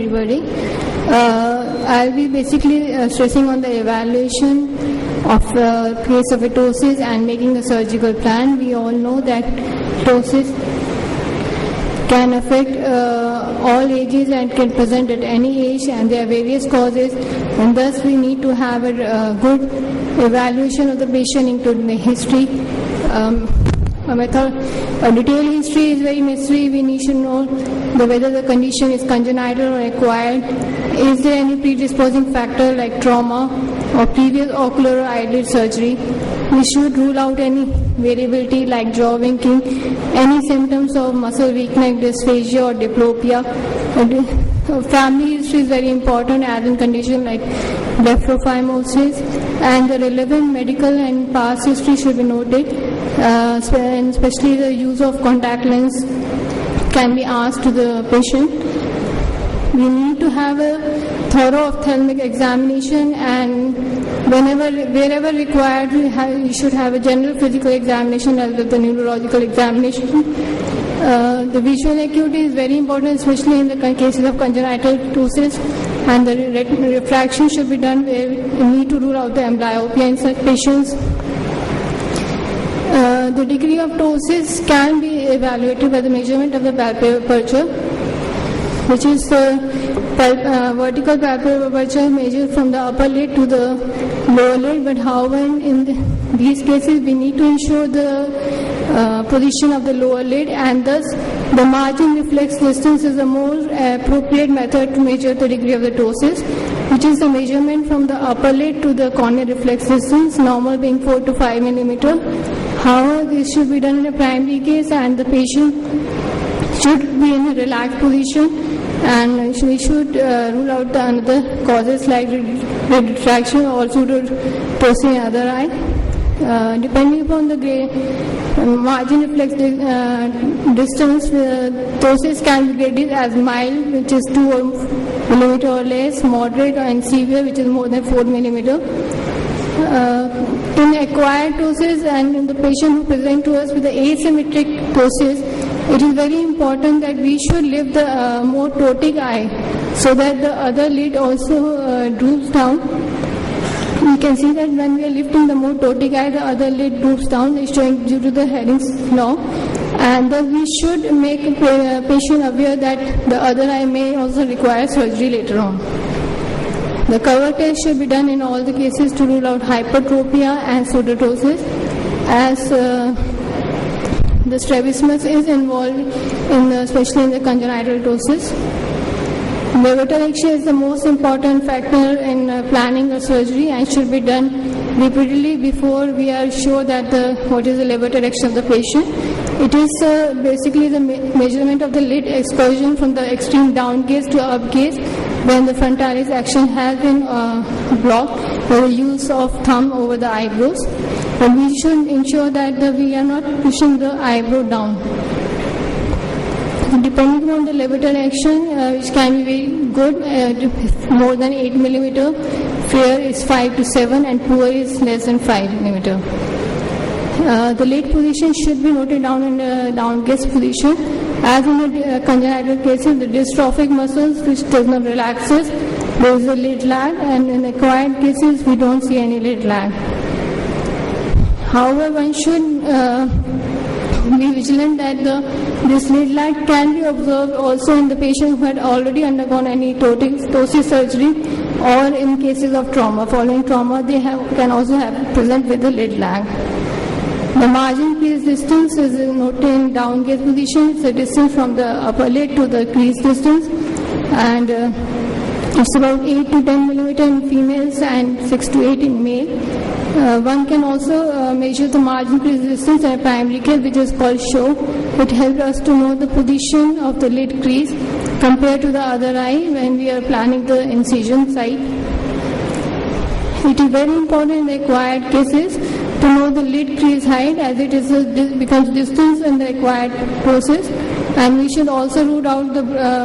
everybody. I'll be basically stressing on the evaluation of case of a ptosis and making a surgical plan. We all know that ptosis can affect all ages and can present at any age, and there are various causes, and thus we need to have a good evaluation of the patient, including the history. A detailed history is very necessary. We need to know whether the condition is congenital or acquired. Is there any predisposing factor like trauma or previous ocular or eyelid surgery? We should rule out any variability like jaw winking, any symptoms of muscle weakness, dysphagia or diplopia. Family history is very important, as in condition like blepharophimosis, and the relevant medical and past history should be noted, and especially the use of contact lens can be asked to the patient. We need to have a thorough ophthalmic examination, and wherever required, we should have a general physical examination as well as the neurological examination. The visual acuity is very important, especially in the cases of congenital ptosis, and the refraction should be done where we need to rule out the amblyopia in such patients. The degree of ptosis can be evaluated by the measurement of the palpebral aperture, which is vertical palpebral aperture measured from the upper lid to the lower lid. But however, in these cases, we need to ensure the position of the lower lid, and thus the margin reflex distance is a more appropriate method to measure the degree of the ptosis, which is the measurement from the upper lid to the cornea reflex distance, normal being 4 to 5 millimeter. However, this should be done in a primary case, and the patient should be in a relaxed position, and we should rule out the other causes like retraction or pseudoptosis in other eye. Depending upon the margin reflex distance, ptosis can be graded as mild, which is 2 millimeter or less, moderate, and severe, which is more than 4 millimeter. In acquired ptosis and in the patient who present to us with the asymmetric ptosis, it is very important that we should lift the more ptotic eye so that the other lid also droops down. We can see that when we are lifting the more ptotic eye, the other lid droops down, is showing due to the Hering's law. And thus we should make a patient aware that the other eye may also require surgery later on. The cover test should be done in all the cases to rule out hypertropia and pseudotosis, as the strabismus is involved especially in the congenital ptosis. Levotirection is the most important factor in planning a surgery and should be done repeatedly before we are sure that what is the levotirection of the patient. It is basically the measurement of the lid excursion from the extreme down gaze to up gaze when the frontalis action has been blocked by the use of thumb over the eyebrows. But we should ensure that we are not pushing the eyebrow down. Depending on the levotirection, which can be very good, more than 8 millimeter, fair is 5 to 7, and poor is less than 5 millimeter. The lid position should be noted down in the down gaze position. As in the congenital cases, the dystrophic muscles which does not relaxes, there is a lid lag, and in acquired cases, we don't see any lid lag. However, one should be vigilant that this lid lag can be observed also in the patient who had already undergone any ptosis surgery, or in cases of trauma. Following trauma, they can also present with the lid lag. The margin crease distance is noted in down gaze position. It's the distance from the upper lid to the crease distance, and it's about 8 to 10 millimeter in females and 6 to 8 in male. One can also measure the margin crease distance in a primary case, which is called show. It helps us to know the position of the lid crease compared to the other eye when we are planning the incision site. It is very important in the acquired cases to know the lid crease height, as it is becomes distance in the acquired ptosis, and we should also rule out the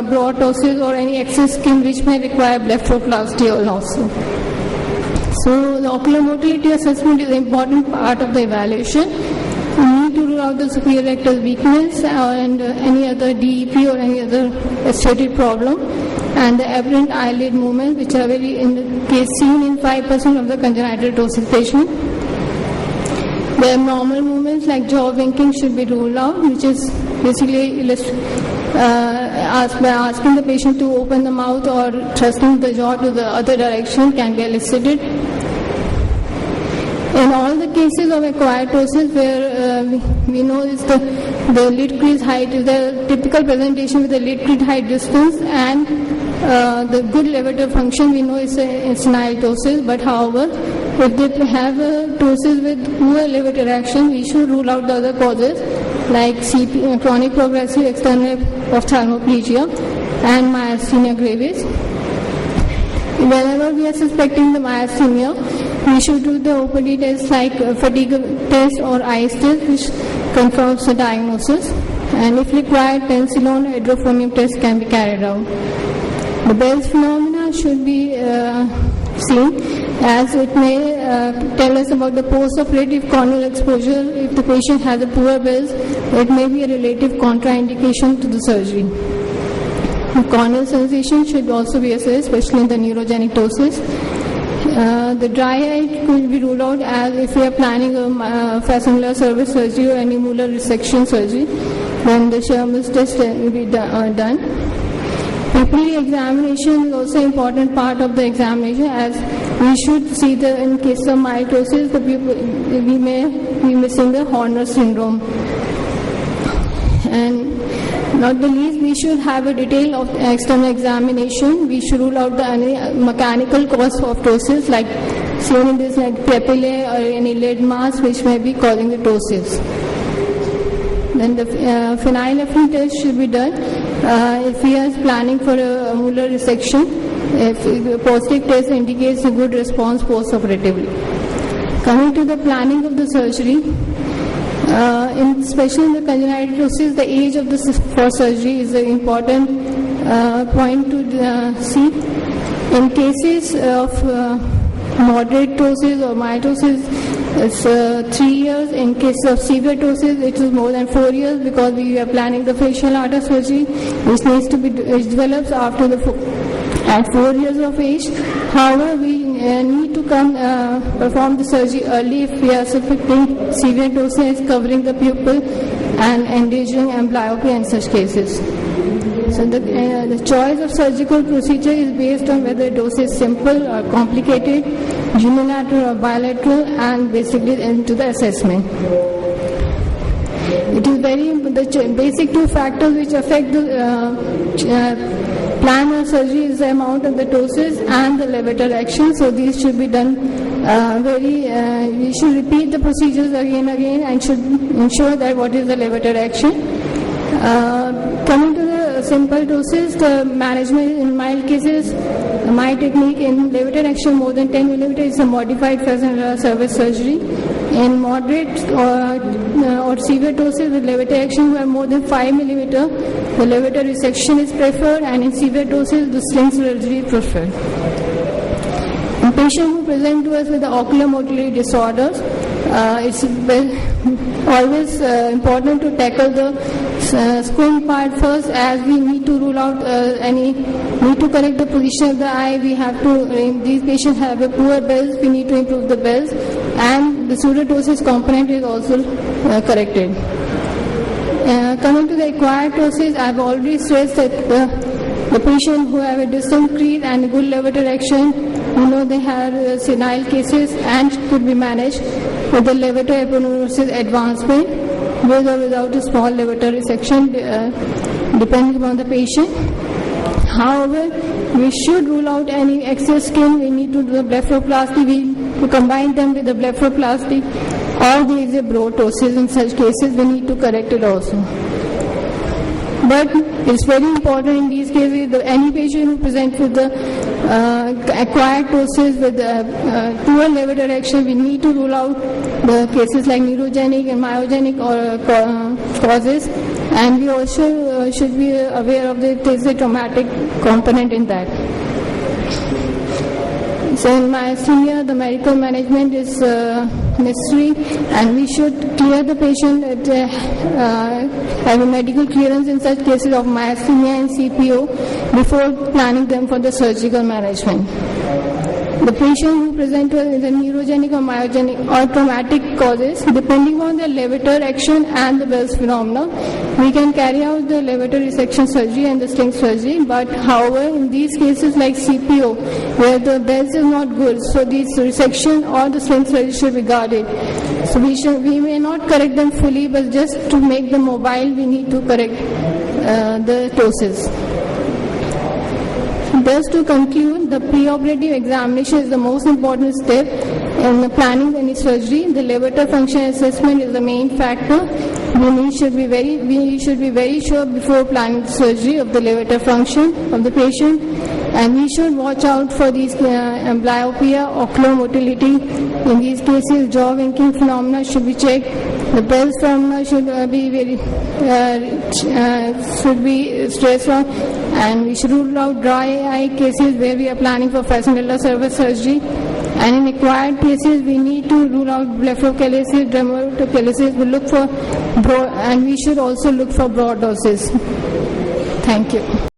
broad ptosis or any excess skin which may require blepharoplasty also. So the ocular motility assessment is an important part of the evaluation. We need to rule out the superior rectal weakness and any other DEP or any other aesthetic problem. and the aberrant eyelid movements, which are very in the case seen in 5% of the congenital ptosis patient. The abnormal movements like jaw winking should be ruled out, which is basically asking the patient to open the mouth or thrusting the jaw to the other direction can be elicited. In all the cases of acquired ptosis where we know is the lid crease height is the typical presentation with the lid crease height distance and the good levator function, we know is a senile ptosis, but however if they have a ptosis with poor levator action, we should rule out the other causes like chronic progressive external ophthalmoplegia and myasthenia gravis. Whenever we are suspecting the myasthenia, we should do the OPD test like fatigue test or eyes test, which confirms the diagnosis. And if required, penicillin or hydrophonium test can be carried out. The Bell's phenomena should be seen as it may tell us about the post-operative corneal exposure. If the patient has a poor Bell's, it may be a relative contraindication to the surgery. The corneal sensation should also be assessed, especially in the neurogenic ptosis. The dry eye could be ruled out as if we are planning a fascicular surface surgery or any molar resection surgery, then the Sherman's test will be done. Pupillary examination is also an important part of the examination, as we should see in case of mild ptosis, we may be missing the Horner syndrome. And not the least, we should have a detail of external examination. We should rule out any mechanical cause of ptosis, like seen in this like papillae or any lid mass which may be causing the ptosis. Then the phenylephrine test should be done if we are planning for a molar resection, if the positive test indicates a good response post-operatively. Coming to the planning of the surgery, especially in the congenital ptosis, the age of for surgery is an important point to see. In cases of moderate ptosis or mild ptosis, it's 3 years. In case of severe ptosis, it is more than 4 years, because we are planning the facial artery surgery, which needs to be develops after at 4 years of age. However, we need to perform the surgery early if we are suspecting severe ptosis covering the pupil and endangering amblyopia in such cases. So the choice of surgical procedure is based on whether the dose is simple or complicated, unilateral or bilateral, and basically into the assessment. It is the basic two factors which affect the plan of surgery is the amount of the ptosis and the levator action. So these should be done we should repeat the procedures again and should ensure that what is the levator action. Coming to the simple ptosis, the management in mild cases, my technique in levator action more than 10 mm is a modified fascicular surface surgery. In moderate or severe ptosis with levator action who have more than 5 mm, the levator resection is preferred, and in severe ptosis, the sling surgery is preferred. In patients who present to us with the ocular motility disorders, it's always important to tackle the squint part first, as we need to rule out need to correct the position of the eye. We have to, these patients have a poor Bell's, we need to improve the Bell's, and the pseudotosis component is also corrected. Coming to the acquired ptosis, I have already stressed that the patient who have a distant crease and a good levator action, they have senile cases and could be managed with the levator aponeurosis advancement, with or without a small levator resection, depending upon the patient. However, we should rule out any excess skin. We need to do the blepharoplasty. To combine them with the blepharoplasty, or there is a broad ptosis. In such cases, we need to correct it also. But it's very important in these cases that any patient who presents with the acquired ptosis with poor levator action, we need to rule out the cases like neurogenic and myogenic causes, and we also should be aware of the traumatic component in that. So in myasthenia, the medical management is necessary, and we should clear the patient have a medical clearance in such cases of myasthenia and CPO before planning them for the surgical management. The patient who present to us with a neurogenic or myogenic or traumatic causes, depending on the levator action and the Bell's phenomena, we can carry out the levator resection surgery and the sling surgery. But however, in these cases like CPO, where the Bell's is not good, so this resection or the sling surgery should be guarded. So we may not correct them fully, but just to make them mobile, we need to correct the ptosis. Thus, to conclude, the preoperative examination is the most important step in planning any surgery. The levator function assessment is the main factor. We should be very sure before planning the surgery of the levator function of the patient, and we should watch out for these amblyopia, ocular motility. In these cases, jaw winking phenomena should be checked. The Bell's phenomena should be stressed on, and we should rule out dry eye cases where we are planning for fascicular surface surgery. And in acquired cases, we need to rule out blepharochalasis, dermatochalasis. We look for and we should also look for broad doses. Thank you.